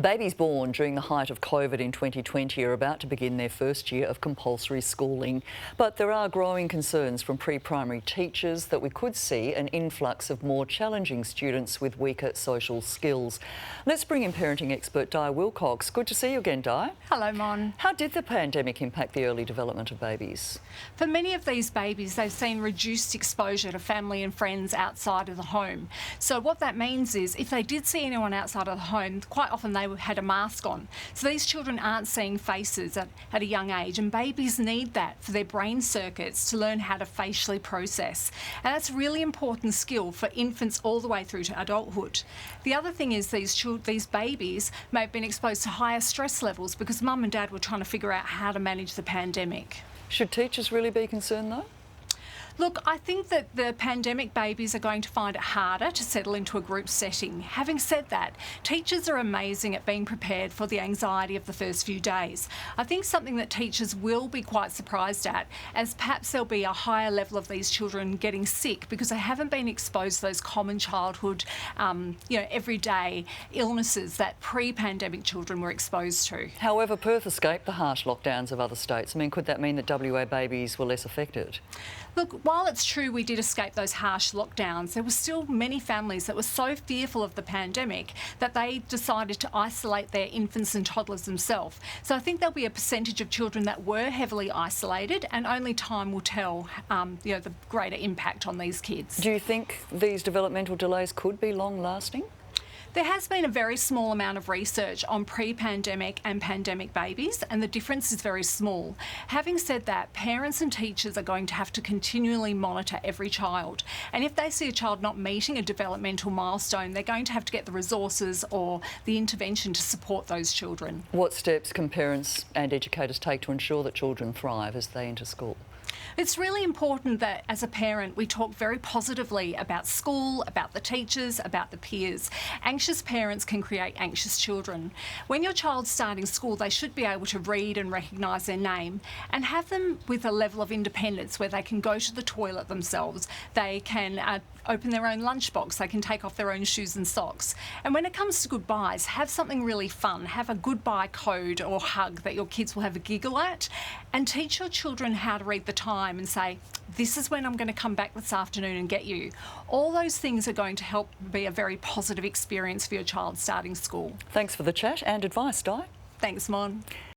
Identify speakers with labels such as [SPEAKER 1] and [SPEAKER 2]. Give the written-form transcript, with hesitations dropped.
[SPEAKER 1] Babies born during the height of COVID in 2020 are about to begin their first year of compulsory schooling. But there are growing concerns from pre-primary teachers that we could see an influx of more challenging students with weaker social skills. Let's bring in parenting expert Di Wilcox. Good to see you again, Di.
[SPEAKER 2] Hello, Mon.
[SPEAKER 1] How did the pandemic impact the early development of babies?
[SPEAKER 2] For many of these babies, they've seen reduced exposure to family and friends outside of the home. So what that means is if they did see anyone outside of the home, quite often they had a mask on. So these children aren't seeing faces at a young age, and babies need that for their brain circuits to learn how to facially process. And that's a really important skill for infants all the way through to adulthood. The other thing is these babies may have been exposed to higher stress levels because mum and dad were trying to figure out how to manage the pandemic.
[SPEAKER 1] Should teachers really be concerned though?
[SPEAKER 2] Look, I think that the pandemic babies are going to find it harder to settle into a group setting. Having said that, teachers are amazing at being prepared for the anxiety of the first few days. I think something that teachers will be quite surprised at, as perhaps there'll be a higher level of these children getting sick because they haven't been exposed to those common childhood, everyday illnesses that pre-pandemic children were exposed to.
[SPEAKER 1] However, Perth escaped the harsh lockdowns of other states. I mean, could that mean that WA babies were less affected?
[SPEAKER 2] Look, while it's true we did escape those harsh lockdowns, there were still many families that were so fearful of the pandemic that they decided to isolate their infants and toddlers themselves. So I think there'll be a percentage of children that were heavily isolated, and only time will tell the greater impact on these kids.
[SPEAKER 1] Do you think these developmental delays could be long-lasting?
[SPEAKER 2] There has been a very small amount of research on pre-pandemic and pandemic babies, and the difference is very small. Having said that, parents and teachers are going to have to continually monitor every child. And if they see a child not meeting a developmental milestone, they're going to have to get the resources or the intervention to support those children.
[SPEAKER 1] What steps can parents and educators take to ensure that children thrive as they enter school?
[SPEAKER 2] It's really important that as a parent we talk very positively about school, about the teachers, about the peers. Anxious parents can create anxious children. When your child's starting school, they should be able to read and recognise their name and have them with a level of independence where they can go to the toilet themselves, they can open their own lunchbox, they can take off their own shoes and socks. And when it comes to goodbyes, have something really fun. Have a goodbye code or hug that your kids will have a giggle at, and teach your children how to read the time and say, this is when I'm going to come back this afternoon and get you. All those things are going to help be a very positive experience for your child starting school.
[SPEAKER 1] Thanks for the chat and advice, Di.
[SPEAKER 2] Thanks, Mon.